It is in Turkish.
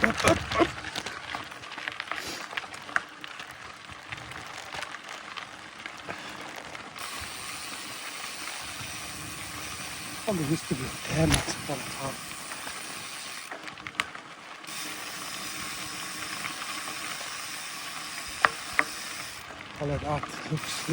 Und du bist gewöhnt, der macht es voll Tag. Voller Art, Luft,